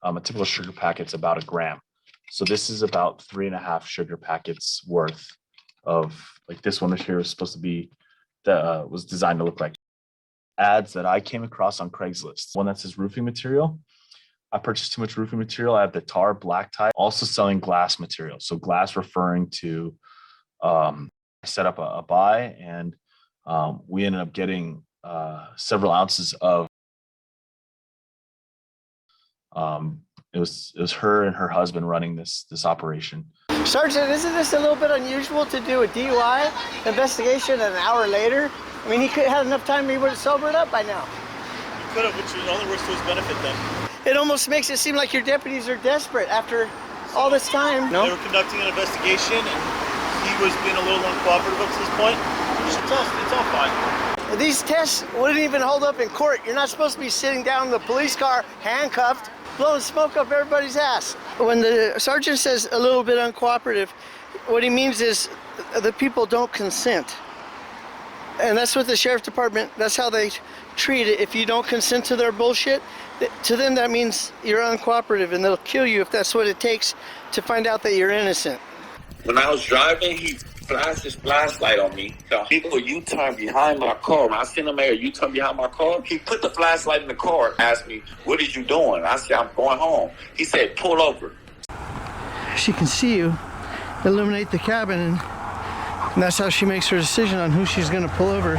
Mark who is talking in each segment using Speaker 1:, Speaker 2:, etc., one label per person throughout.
Speaker 1: A typical sugar packet's about 1 gram. So this is about 3.5 sugar packets worth of, like, this one here was supposed to be, that was designed to look like ads that I came across on Craigslist. One that says roofing material. I purchased too much roofing material. I have the tar black tie, also selling glass material. So glass referring to, I set up a buy, and we ended up getting several ounces of, it was her and her husband running this operation.
Speaker 2: Sergeant, isn't this a little bit unusual to do a DUI investigation an hour later? I mean, he could have had enough time, he would have sobered up by now.
Speaker 3: He could have, which only works to his benefit then.
Speaker 2: It almost makes it seem like your deputies are desperate after all this time. No?
Speaker 3: They were conducting an investigation, and he was being a little uncooperative up to this point. It's all fine.
Speaker 2: These tests wouldn't even hold up in court. You're not supposed to be sitting down in the police car, handcuffed, blowing smoke up everybody's ass. When the sergeant says a little bit uncooperative, what he means is the people don't consent. And that's what the sheriff department, that's how they treat it. If you don't consent to their bullshit, to them that means you're uncooperative, and they'll kill you if that's what it takes to find out that you're innocent.
Speaker 4: When I was driving, he flashed his flashlight on me. So he go U-turn behind my car. When I seen him make a U-turn behind my car, he put the flashlight in the car, asked me, "What are you doing?" I said, "I'm going home." He said, "Pull over."
Speaker 2: She can see you illuminate the cabin, and that's how she makes her decision on who she's going to pull over,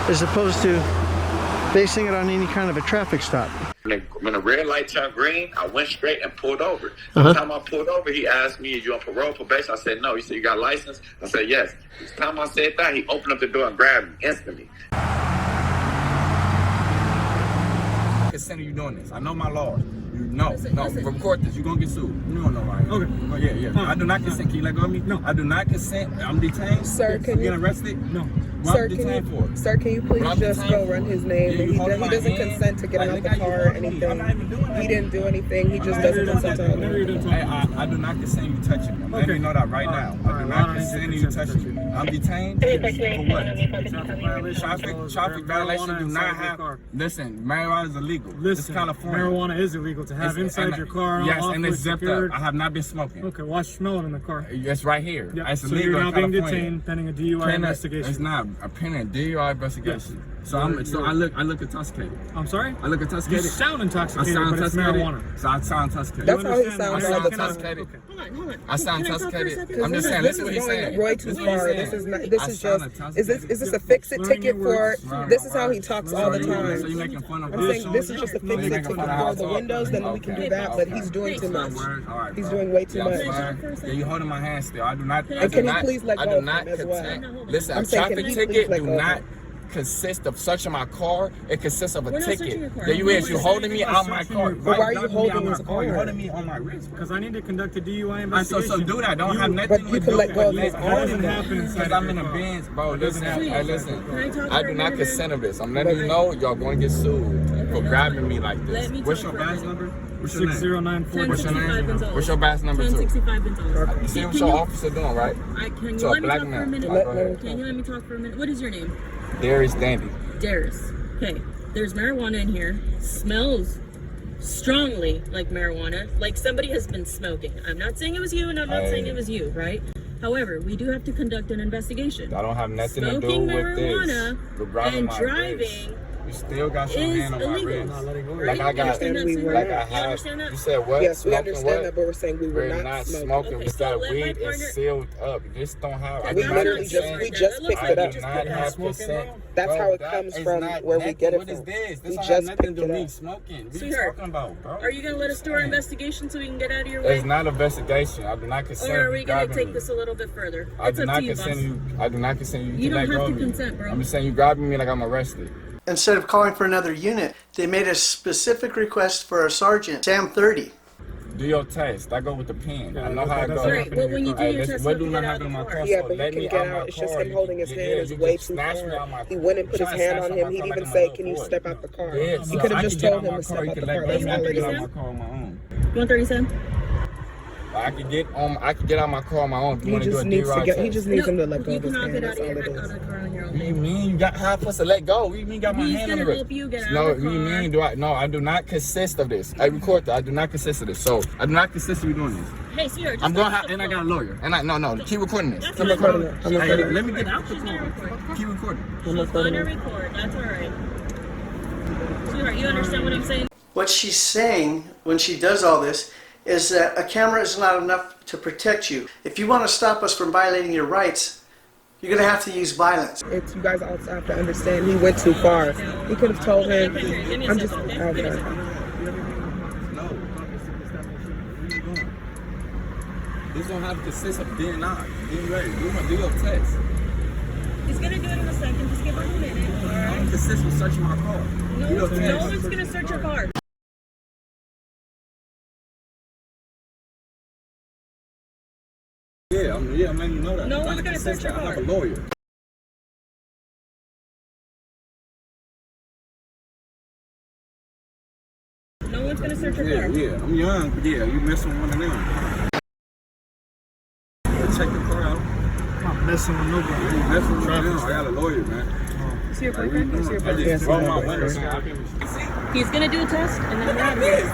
Speaker 2: as opposed to basing it on any kind of a traffic stop.
Speaker 4: When the red light turned green, I went straight and pulled over. The time I pulled over, he asked me, "Are you on parole, probation?" I said, "No." He said, "You got a license?" I said, "Yes." The time I said that, he opened up the door and grabbed me instantly.
Speaker 5: Consent you doing this. I know my laws. No, record this. You're going to get sued. You don't know why. Okay. Oh, yeah. I do not consent. Can you let go of me? No. I do not consent. I'm detained.
Speaker 6: Sir, can you...
Speaker 5: getting arrested? No.
Speaker 6: Sir, can you please just go run his name? He doesn't consent to getting out the car or anything. He didn't do anything. He just doesn't consent to anything.
Speaker 5: I do not consent you touching me. Let me know that right now. I do not consent you touching me. I'm detained for what? Traffic violation do not have... Listen, marijuana is illegal. It's California.
Speaker 7: Marijuana is illegal to have inside your car.
Speaker 5: Yes, and it's zipped up. I have not been smoking.
Speaker 7: Okay, well, smell it in the car.
Speaker 5: It's right here.
Speaker 7: Yeah.
Speaker 5: It's
Speaker 7: so
Speaker 5: illegal
Speaker 7: you're now
Speaker 5: in
Speaker 7: being
Speaker 5: California.
Speaker 7: detained pending a DUI investigation.
Speaker 5: It's not a pending DUI investigation. Yes. So I look intoxicated.
Speaker 7: I'm sorry?
Speaker 5: I look intoxicated.
Speaker 7: You sound intoxicated, but it's marijuana.
Speaker 5: So I sound intoxicated.
Speaker 6: That's how he sounds all the time.
Speaker 5: Intoxicated.
Speaker 6: Hold on.
Speaker 5: I sound intoxicated. I'm just saying, listen what he's saying.
Speaker 6: Way too far. This is just, is this a fix-it ticket for, this is how he talks all the time.
Speaker 5: So you're making fun of
Speaker 6: I'm saying this is just a fix-it ticket for the windows, then we can do that, but he's doing too much. He's doing way too much.
Speaker 5: Yeah, you holding my hand still. I do not.
Speaker 6: And can you please let go of him as well?
Speaker 5: Listen, a traffic ticket do not consist of searching my car. It consists of a ticket. There you is. You holding me on my car.
Speaker 6: But why are you holding his car?
Speaker 5: You holding me on my wrist.
Speaker 7: Because I need to conduct a DUI investigation.
Speaker 5: So do that. Don't have nothing
Speaker 6: But you can let go of his arm.
Speaker 5: Because I'm in a Benz, bro. Listen. I do not consent of this. I'm letting you know y'all going to get sued for grabbing me like this. What's your badge number? What's your
Speaker 7: 6094.
Speaker 5: What's your name? What's your badge number?
Speaker 8: 1065 Gonzalez.
Speaker 5: You see what your officer doing, right?
Speaker 8: Can you let me talk for a minute? Can you let me talk for a minute? What is your name?
Speaker 5: Darius Dandy.
Speaker 8: Darius. Okay. There's marijuana in here. Smells strongly like marijuana. Like somebody has been smoking. I'm not saying it was you, and I'm not saying it was you, right? However, we do have to conduct an investigation.
Speaker 5: I don't have nothing
Speaker 8: Smoking
Speaker 5: to do with
Speaker 8: marijuana
Speaker 5: this.
Speaker 8: and driving.
Speaker 5: You still got your hand on my wrist.
Speaker 8: Like I got,
Speaker 5: like I have. You said what?
Speaker 6: Yes, we understand that, but we're saying we were not smoking.
Speaker 8: Okay,
Speaker 5: This
Speaker 8: so
Speaker 5: got weed is sealed up. This don't have.
Speaker 6: We literally just picked it up.
Speaker 5: I do not have consent.
Speaker 6: That's how it comes from where we get it from.
Speaker 5: What is this? This
Speaker 6: We
Speaker 5: don't have
Speaker 6: just
Speaker 5: nothing
Speaker 6: picked
Speaker 5: to do
Speaker 6: it
Speaker 5: with me
Speaker 6: up.
Speaker 5: smoking. What are you
Speaker 8: Sweetheart,
Speaker 5: talking about, bro?
Speaker 8: Are you going to let us do our investigation so we can get out of your way?
Speaker 5: It's not an investigation. I do not consent.
Speaker 8: Or are we going to take
Speaker 5: me.
Speaker 8: this a little bit further?
Speaker 5: I
Speaker 8: It's
Speaker 5: do
Speaker 8: up
Speaker 5: not
Speaker 8: to you, boss.
Speaker 5: consent you. I do not consent you.
Speaker 8: You
Speaker 5: can
Speaker 8: don't
Speaker 5: let go
Speaker 8: have
Speaker 5: of
Speaker 8: to
Speaker 5: me.
Speaker 8: consent, bro.
Speaker 5: I'm just saying you grabbing me like I'm arrested.
Speaker 2: Instead of calling for another unit, they made a specific request for a sergeant, Sam 30.
Speaker 5: Do your test. I go with the pen. I know how it goes.
Speaker 8: Right, well, when you do your test,
Speaker 5: what
Speaker 8: you
Speaker 5: do
Speaker 8: get
Speaker 5: not
Speaker 8: out
Speaker 5: happen
Speaker 8: of
Speaker 5: in
Speaker 8: the
Speaker 5: my
Speaker 8: car.
Speaker 5: car?
Speaker 6: Yeah,
Speaker 5: So
Speaker 6: but
Speaker 5: let
Speaker 6: you
Speaker 5: me
Speaker 6: can get
Speaker 5: out
Speaker 6: out.
Speaker 5: my
Speaker 6: It's just
Speaker 5: car.
Speaker 6: him holding his hand is
Speaker 5: You
Speaker 6: way
Speaker 5: just
Speaker 6: too
Speaker 5: snatched me out
Speaker 6: far.
Speaker 5: my
Speaker 6: He wouldn't put his
Speaker 5: car.
Speaker 6: hand on him. He didn't even say, "Can you step out the car?" He could have just told him to step out the car. That's all it is.
Speaker 8: You want 30 cents?
Speaker 5: I could get out my car on my own. If you want to do a DUI test.
Speaker 6: He just needs him to let go
Speaker 8: You
Speaker 6: of his
Speaker 8: cannot
Speaker 6: hand.
Speaker 8: get out
Speaker 6: That's all
Speaker 8: of
Speaker 6: it
Speaker 8: your
Speaker 6: is.
Speaker 8: car on your own.
Speaker 5: What do you mean? You got how am I supposed to let go? What do you mean? Got my
Speaker 8: He's
Speaker 5: hand on
Speaker 8: gonna
Speaker 5: the
Speaker 8: help you get out
Speaker 5: No,
Speaker 8: of the
Speaker 5: what do you
Speaker 8: car.
Speaker 5: mean? No, I do not consist of this. I record that. I do not consist of this. So I do not consist of you doing this.
Speaker 8: Hey, sir, just
Speaker 5: I'm going
Speaker 8: get out
Speaker 5: to and
Speaker 8: the
Speaker 5: I got a
Speaker 8: phone.
Speaker 5: lawyer. And no, keep recording this.
Speaker 8: That's
Speaker 5: Keep
Speaker 8: fine.
Speaker 5: recording it.
Speaker 6: I'm recording it.
Speaker 5: Let me get out the
Speaker 8: She's gonna record.
Speaker 5: car. Keep recording.
Speaker 8: She's gonna record. That's all right. Sweetheart, you understand what I'm saying?
Speaker 2: What she's saying when she does all this is that a camera is not enough to protect you. If you want to stop us from violating your rights, you're going to have to use violence.
Speaker 6: It's you guys also have to understand he went too far. He could have told him.
Speaker 8: Give me a
Speaker 6: I'm
Speaker 8: second,
Speaker 6: just
Speaker 8: okay? Give me a
Speaker 6: okay.
Speaker 8: second.
Speaker 5: This don't have to consist of DNA. Getting ready. Do your test.
Speaker 8: He's gonna do it in a second. Just give him a minute. All
Speaker 5: I
Speaker 8: right?
Speaker 5: don't consist with searching my car.
Speaker 8: No,
Speaker 5: Do your
Speaker 8: no
Speaker 5: test.
Speaker 8: one's gonna search your car.
Speaker 5: Yeah, I'm letting you know that.
Speaker 8: No
Speaker 5: I'm
Speaker 8: one's
Speaker 5: not
Speaker 8: gonna search your
Speaker 5: consistent. I have a
Speaker 8: car.
Speaker 5: lawyer.
Speaker 8: No one's gonna search your
Speaker 5: Yeah,
Speaker 8: car.
Speaker 5: yeah. I'm young, but yeah, you messing with one of them. Check the car out.
Speaker 7: I'm not messing with nobody.
Speaker 5: You messing with one of them. I got a lawyer, man.
Speaker 8: See your
Speaker 5: Like, what you
Speaker 8: boyfriend?
Speaker 5: doing? I
Speaker 6: Yes,
Speaker 5: just rolled
Speaker 6: I
Speaker 5: my
Speaker 6: have a
Speaker 5: window.
Speaker 6: boyfriend.
Speaker 8: He's gonna do a test and then we're out of here.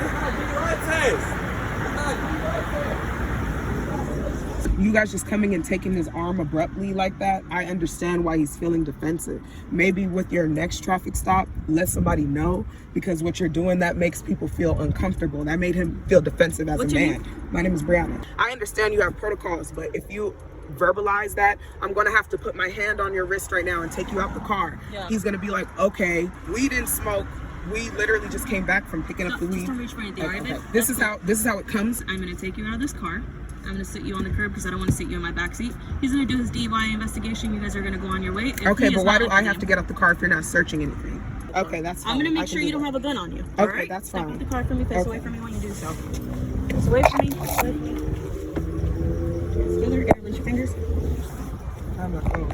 Speaker 6: You guys just coming and taking his arm abruptly like that, I understand why he's feeling defensive. Maybe with your next traffic stop, let somebody know, because what you're doing, that makes people feel uncomfortable. That made him feel defensive as
Speaker 8: What's
Speaker 6: a
Speaker 8: your
Speaker 6: man. My name is Brianna. I understand you have protocols, but if you verbalize that, I'm gonna have to put my hand on your wrist right now and take you out the car.
Speaker 8: Yeah.
Speaker 6: He's gonna be like, okay, we didn't smoke. We literally just came back from picking up the
Speaker 8: Just
Speaker 6: weed.
Speaker 8: don't reach for anything, all right,
Speaker 6: Okay.
Speaker 8: babe?
Speaker 6: This is how it comes.
Speaker 8: I'm gonna take you out of this car. I'm gonna sit you on the curb because I don't want to sit you in my back seat. He's gonna do his DUI investigation. You guys are gonna go on your way. If
Speaker 6: Okay,
Speaker 8: he
Speaker 6: but
Speaker 8: is
Speaker 6: why
Speaker 8: not
Speaker 6: do
Speaker 8: at
Speaker 6: I
Speaker 8: the
Speaker 6: have to get out the car if you're not searching anything? Okay, that's fine.
Speaker 8: I'm gonna
Speaker 6: I
Speaker 8: make
Speaker 6: can
Speaker 8: sure
Speaker 6: do
Speaker 8: you don't
Speaker 6: that.
Speaker 8: have a gun on you.
Speaker 6: Okay,
Speaker 8: Alright?
Speaker 6: that's
Speaker 8: Step
Speaker 6: fine.
Speaker 8: out the car from me, face
Speaker 6: Okay.
Speaker 8: away from me when you do so. Face away from me. Face away from me. Together, release your fingers.
Speaker 6: I have my phone.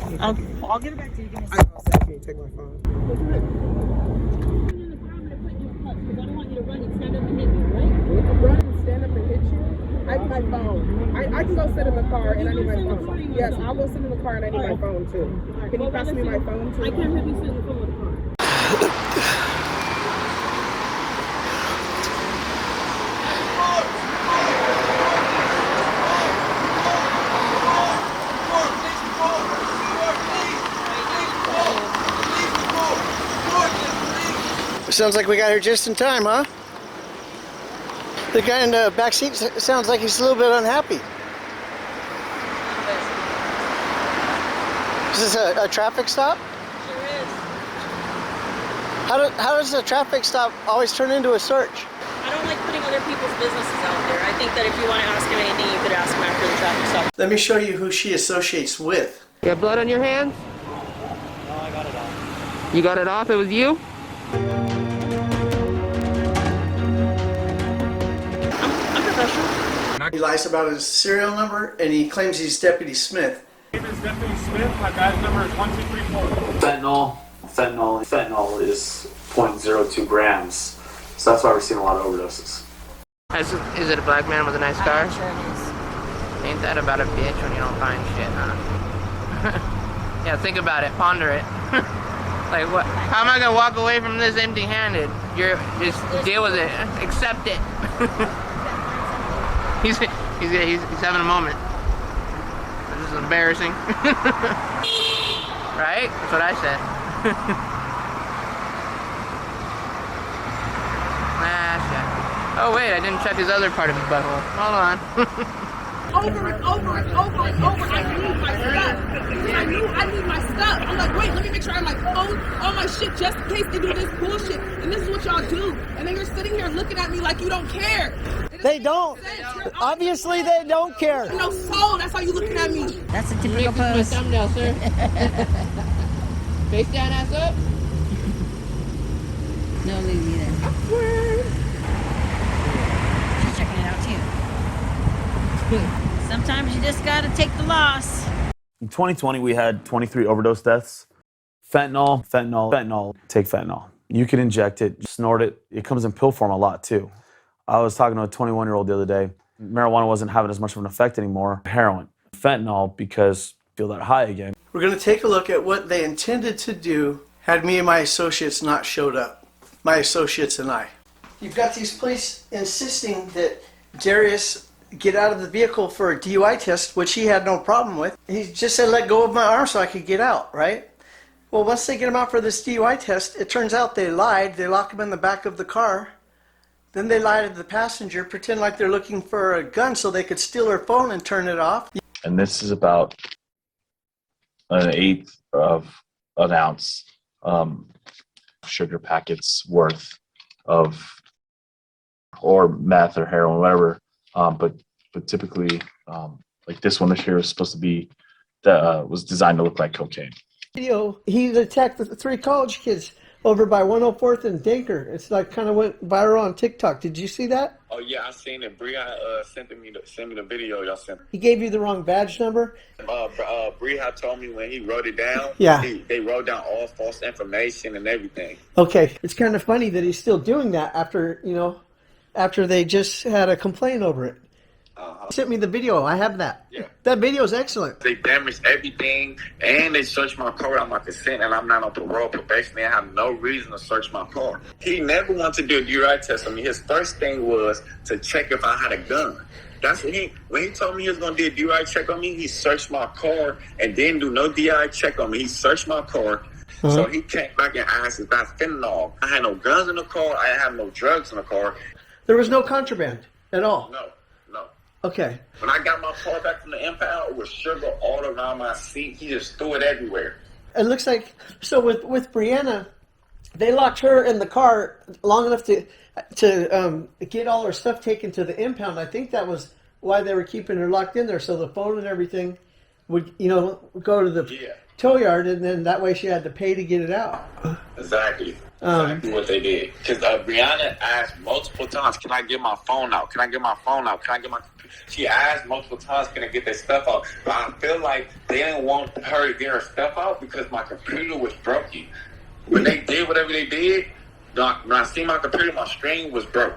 Speaker 8: I'll give it back to you. Give me a
Speaker 6: I
Speaker 8: second.
Speaker 6: know, so can you take my phone?
Speaker 8: In the car, I'm gonna put you in cuffs because I don't want you to run and stand up and hit me, right?
Speaker 6: Run and stand up and hit you? I need my phone. I can go sit in the car and I need my phone. Yes, I'll go sit in the car and I need my phone too. Can you pass me my phone too?
Speaker 8: I can't have you sit in the phone with the car.
Speaker 2: Sounds like we got here just in time, huh? The guy in the back seat sounds like he's a little bit unhappy. Is this a traffic stop?
Speaker 8: Sure is.
Speaker 2: How does a traffic stop always turn into a search?
Speaker 8: I don't like putting other people's businesses out there. I think that if you want to ask him anything, you could ask him after the traffic stop.
Speaker 2: Let me show you who she associates with.
Speaker 6: You have blood on your hands?
Speaker 7: No, I got it off.
Speaker 6: You got it off? It was you?
Speaker 8: I'm professional.
Speaker 2: He lies about his serial number and he claims he's Deputy Smith.
Speaker 7: My name is Deputy Smith. My badge number is 1234.
Speaker 1: Fentanyl is 0.02 grams. So that's why we're seeing a lot of overdoses.
Speaker 6: Is it a black man with a nice car?
Speaker 8: I'm sure it is.
Speaker 6: Ain't that about a bitch when you don't find shit, huh? Yeah, think about it. Ponder it. Like, what? How am I gonna walk away from this empty-handed? Just deal with it. Accept it. he's having a moment. This is embarrassing. Right? That's what I said. Shit. Oh wait, I didn't check his other part of his butthole. Hold on.
Speaker 9: Over and over and over and over, I need my stuff. Because I knew I need my stuff. I'm like, wait, let me make sure I have my phone, all my shit, just in case they do this bullshit. And this is what y'all do. And then you're sitting here looking at me like you don't care.
Speaker 2: They don't. Obviously, they don't care.
Speaker 9: No soul, that's how you looking at me.
Speaker 8: That's a typical pose.
Speaker 6: thumbnail, sir. Face down, ass up.
Speaker 8: No, leave me there. She's checking it out too. Sometimes you just gotta take the loss.
Speaker 1: In 2020, we had 23 overdose deaths. Fentanyl. Take fentanyl. You can inject it, snort it. It comes in pill form a lot too. I was talking to a 21-year-old the other day.
Speaker 10: marijuana wasn't having as much of an effect anymore. Heroin, fentanyl, because I feel that high again.
Speaker 2: We're going to take a look at what they intended to do had me and my associates not showed up. My associates and I. You've got these police insisting that Darius get out of the vehicle for a DUI test, which he had no problem with. He just said, let go of my arm so I could get out, right? Well, once they get him out for this DUI test, it turns out they lied. They lock him in the back of the car. Then they lie to the passenger, pretend like they're looking for a gun so they could steal her phone and turn it off.
Speaker 1: And this is about an eighth of an ounce sugar packets worth of, or meth or heroin, whatever. But typically, like this one here is supposed to be, that was designed to look like cocaine.
Speaker 2: Video, he attacked the 3 college kids over by 104th and Dinker. It's like kind of went viral on TikTok. Did you see that?
Speaker 4: Oh yeah, I seen it. Brianna sent me the video y'all sent.
Speaker 2: He gave you the wrong badge number.
Speaker 4: Brianna told me when he wrote it down.
Speaker 2: Yeah.
Speaker 4: They wrote down all false information and everything.
Speaker 2: Okay, it's kind of funny that he's still doing that after, you know, after they just had a complaint over it. He sent me the video. I have that.
Speaker 4: Yeah.
Speaker 2: That video is excellent.
Speaker 4: They damaged everything, and they searched my car without my consent, and I'm not on parole, probation. They have no reason to search my car. He never wanted to do a DUI test on me. His first thing was to check if I had a gun. That's what when he told me he was going to do a DUI check on me, he searched my car and didn't do no DUI check on me. He searched my car. So he came back and asked if that's fentanyl. I had no guns in the car. I had no drugs in the car.
Speaker 2: There was no contraband at all?
Speaker 4: No.
Speaker 2: Okay.
Speaker 4: When I got my car back from the impound, it was sugar all around my seat. He just threw it everywhere.
Speaker 2: It looks like, so with Brianna, they locked her in the car long enough to get all her stuff taken to the impound. I think that was why they were keeping her locked in there, so the phone and everything would, you know, go to the tow yard, and then that way she had to pay to get it out.
Speaker 4: Exactly what they did. Because Brianna asked multiple times, can I get my phone out? Can I get my phone out? Can I get my... She asked multiple times, can I get that stuff out? But I feel like they didn't want her to get her stuff out because my computer was broken. When they did whatever they did, when I see my computer, my screen was broke.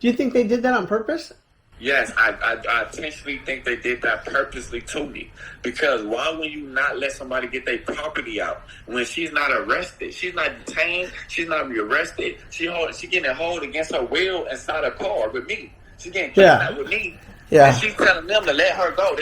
Speaker 2: Do you think they did that on purpose?
Speaker 4: Yes, I intentionally think they did that purposely to me. Because why would you not let somebody get their property out when she's not arrested? She's not detained. She's not rearrested. She getting held against her will inside a car with me. She getting kidnapped with me.
Speaker 2: Yeah.
Speaker 4: And she's telling them to let her go.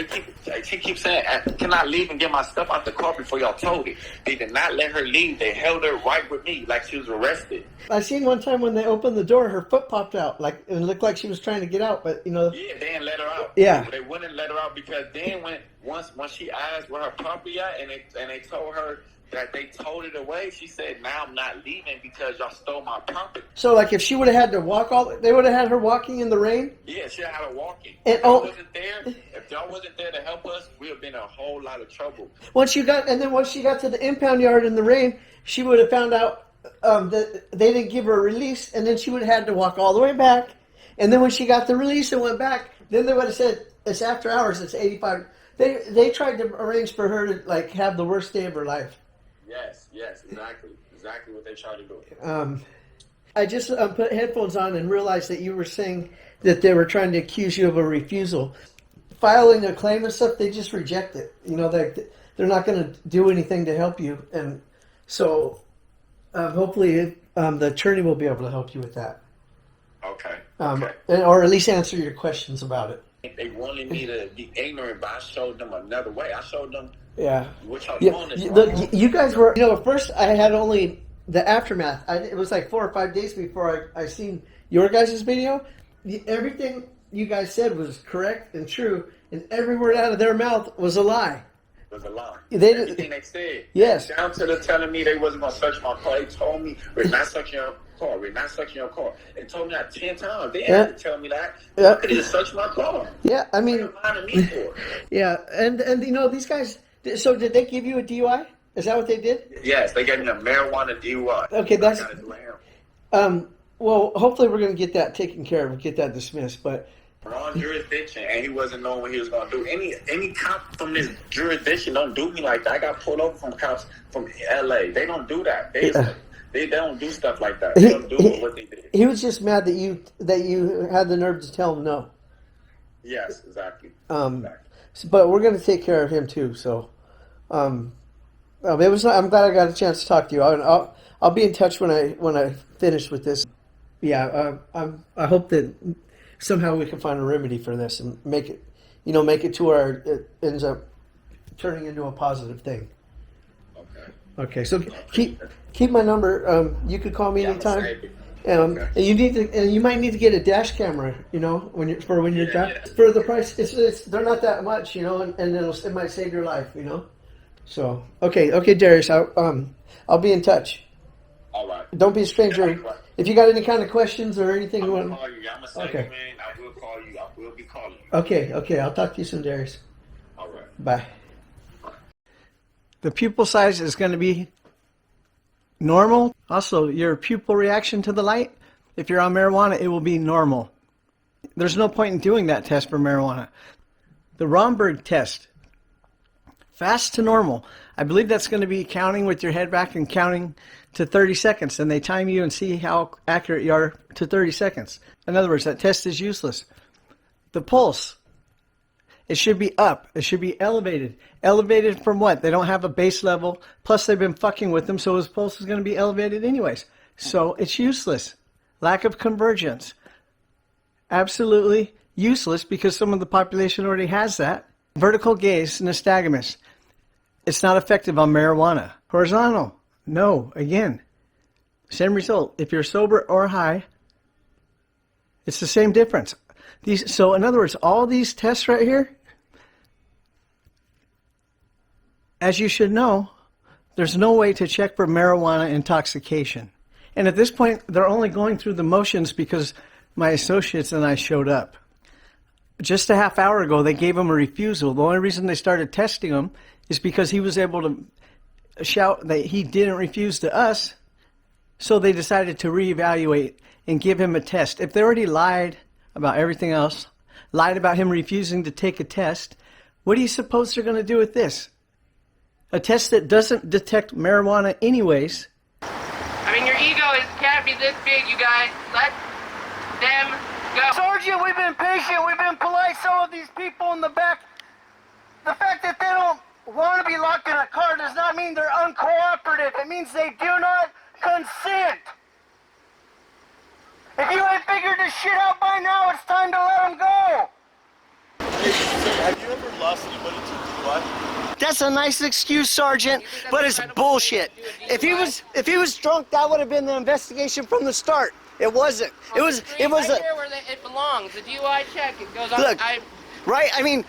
Speaker 4: She keeps saying, can I leave and get my stuff out the car before y'all told it? They did not let her leave. They held her right with me like she was arrested.
Speaker 2: I seen one time when they opened the door, her foot popped out. Like it looked like she was trying to get out, but you know.
Speaker 4: Yeah, they didn't let her out.
Speaker 2: Yeah.
Speaker 4: They wouldn't let her out because then once she asked where her property at and they told her that they towed it away, she said, now I'm not leaving because y'all stole my property.
Speaker 2: So like if she would have had to walk they would have had her walking in the rain?
Speaker 4: Yeah, she had her walking.
Speaker 2: And,
Speaker 4: if y'all wasn't there to help us, we would have been in a whole lot of trouble.
Speaker 2: Once she got to the impound yard in the rain, she would have found out that they didn't give her a release, and then she would have had to walk all the way back. And then when she got the release and went back, then they would have said, it's after hours, it's 85. They tried to arrange for her to like have the worst day of her life.
Speaker 4: Yes, exactly what they tried to do.
Speaker 2: I just put headphones on and realized that you were saying that they were trying to accuse you of a refusal. Filing a claim and stuff, they just reject it. You know, they're not going to do anything to help you. And so hopefully the attorney will be able to help you with that.
Speaker 4: Okay.
Speaker 2: Or at least answer your questions about it.
Speaker 4: They wanted me to be ignorant, but I showed them another way. I showed them what y'all doing is
Speaker 2: Look,
Speaker 4: wrong.
Speaker 2: you guys were, at first I had only the aftermath. It was like 4 or 5 days before I seen your guys' video. Everything you guys said was correct and true, and every word out of their mouth was a lie.
Speaker 4: It was a lie.
Speaker 2: Everything
Speaker 4: they said.
Speaker 2: Yes.
Speaker 4: Down to the telling me they wasn't going to search my car. They told me, we're not searching your car. We're not searching your car. They told me that 10 times. They had to tell me that.
Speaker 2: Yeah.
Speaker 4: They just search my car.
Speaker 2: Yeah, I mean.
Speaker 4: What are you lying to me for?
Speaker 2: Yeah, and these guys, so did they give you a DUI? Is that what they did?
Speaker 4: Yes, they gave me a marijuana DUI.
Speaker 2: Okay, that's... well, hopefully we're going to get that taken care of, get that dismissed, but...
Speaker 4: Wrong jurisdiction, and he wasn't knowing what he was going to do. Any cop from this jurisdiction don't do me like that. I got pulled over from cops from LA. They don't do that. They don't do stuff like that. They don't do what they did.
Speaker 2: He was just mad that you had the nerve to tell him no.
Speaker 4: Yes, exactly.
Speaker 2: But we're going to take care of him too. So, I'm glad I got a chance to talk to you. I'll be in touch when I finish with this. Yeah, I hope that somehow we can find a remedy for this and make it to where it ends up turning into a positive thing.
Speaker 4: Okay.
Speaker 2: Okay. So keep my number. You could call me anytime. And you might need to get a dash camera, when you're driving. For the price, they're not that much, and it might save your life, So okay, Darius, I'll be in touch.
Speaker 4: All right.
Speaker 2: Don't be a stranger. If you got any kind of questions or anything,
Speaker 4: I'm gonna call you. I'm a second
Speaker 2: Okay.
Speaker 4: man. I will call you. I will be calling you.
Speaker 2: Okay, I'll talk to you soon, Darius.
Speaker 4: All right.
Speaker 2: Bye. The pupil size is going to be normal. Also, your pupil reaction to the light, if you're on marijuana, it will be normal. There's no point in doing that test for marijuana. The Romberg test, fast to normal. I believe that's going to be counting with your head back and counting to 30 seconds. And they time you and see how accurate you are to 30 seconds. In other words, that test is useless. The pulse, it should be up. It should be elevated. Elevated from what? They don't have a base level. Plus, they've been fucking with them, so his pulse is going to be elevated anyways. So it's useless. Lack of convergence. Absolutely useless because some of the population already has that. Vertical gaze, nystagmus. It's not effective on marijuana. Horizontal. No. Again, same result. If you're sober or high, it's the same difference. So in other words, all these tests right here, as you should know, there's no way to check for marijuana intoxication. And at this point, they're only going through the motions because my associates and I showed up. Just a half hour ago, they gave him a refusal. The only reason they started testing him is because he was able to shout that he didn't refuse to us. So they decided to reevaluate and give him a test. If they already lied about everything else, lied about him refusing to take a test, what do you suppose they're going to do with this? A test that doesn't detect marijuana anyways.
Speaker 11: I mean, your ego can't be this big, you guys. Let them go.
Speaker 2: Sergeant, we've been patient, we've been polite. Some of these people in the back, the fact that they don't want to be locked in a car does not mean they're uncooperative. It means they do not consent. If you ain't figured this shit out by now, it's time to let them go.
Speaker 3: Hey, sir, have you ever lost anybody to DUI?
Speaker 2: That's a nice excuse, Sergeant, but it's bullshit. If he was drunk, that would have been the investigation from the start. It wasn't. It was
Speaker 11: right here where it belongs. The DUI check. It goes on.
Speaker 2: Look, right? I mean,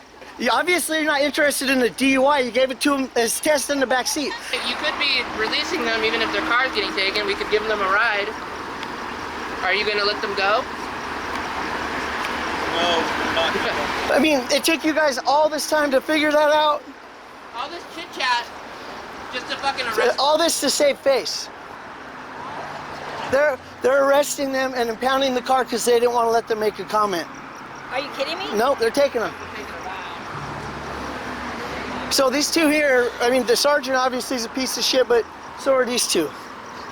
Speaker 2: obviously you're not interested in the DUI. You gave it to him as test in the back seat.
Speaker 11: You could be releasing them even if their car's getting taken. We could give them a ride. Are you going to let them go?
Speaker 3: No, we're not.
Speaker 2: I mean, it took you guys all this time to figure that out.
Speaker 11: All this chit chat just to fucking arrest.
Speaker 2: All this to save face. They're arresting them and impounding the car because they didn't want to let them make a comment.
Speaker 12: Are you kidding me?
Speaker 2: No, they're taking them. So these two here, I mean, the sergeant obviously is a piece of shit, but so are these two.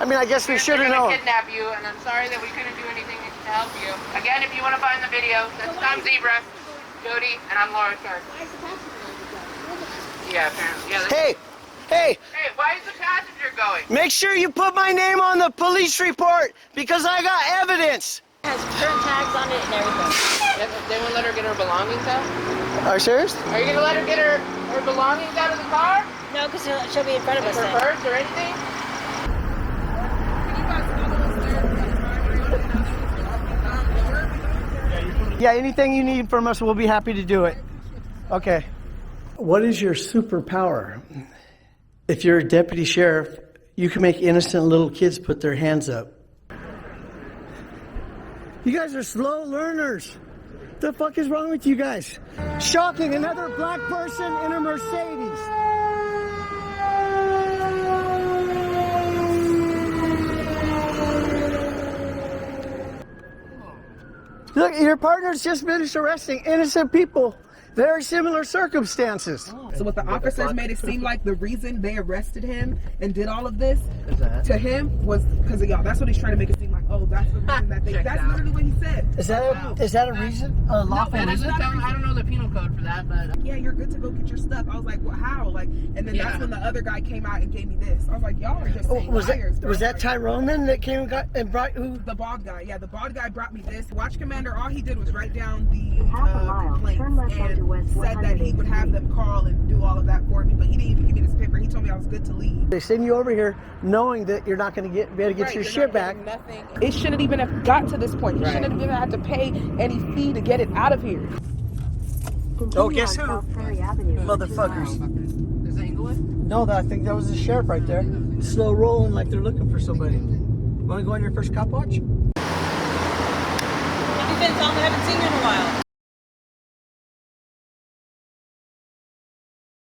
Speaker 2: I mean, I guess we should have known.
Speaker 11: We're gonna kidnap you, and I'm sorry that we couldn't do anything to help you. Again, if you want to find the video, that's Tom Zebra, Jody, and I'm Laura Shark. Yeah, apparently. Yeah,
Speaker 2: Hey,
Speaker 11: why is the passenger going?
Speaker 2: make sure you put my name on the police report because I got evidence.
Speaker 12: It has current tags on it and everything.
Speaker 11: They won't let her get her belongings out?
Speaker 2: Are you serious?
Speaker 11: Are you gonna let her get her belongings out of the car?
Speaker 12: No, because she'll be in front of us
Speaker 11: Her
Speaker 12: then.
Speaker 11: purse or anything?
Speaker 2: Yeah, anything you need from us, we'll be happy to do it. Okay. What is your superpower? If you're a deputy sheriff, you can make innocent little kids put their hands up. You guys are slow learners. The fuck is wrong with you guys? Shocking, another black person in a Mercedes. Look, your partner's just finished arresting innocent people Very similar circumstances.
Speaker 6: So what the officers made it seem like the reason they arrested him and did all of this to him was because of y'all. That's what he's trying to make it seem like. Oh, that's the reason that they. That's literally what he said.
Speaker 2: Is that a reason? A lawful reason?
Speaker 11: I don't know the penal code for that, but
Speaker 6: Yeah, you're good to go get your stuff. I was like, well, how? Like, and then that's when the other guy came out and gave me this. I was like, y'all are just liars.
Speaker 2: Was that Tyrone then that came and got and brought who?
Speaker 6: The bald guy? Yeah, the bald guy brought me this. Watch commander. All he did was write down the complaints and said that he would have them call and do all of that for me. But he didn't even give me this paper. He told me I was good to leave.
Speaker 2: They send you over here knowing that you're not going to be able to get your shit back.
Speaker 6: Nothing. It shouldn't even have got to this point. He shouldn't have even had to pay any fee to get it out of here.
Speaker 2: Oh, guess who? Motherfuckers.
Speaker 11: is it Inglewood?
Speaker 2: No, I think that was the sheriff right there. Slow rolling like they're looking for somebody. Want to go on your first cop watch?
Speaker 12: Have you been home? I haven't seen you in a while.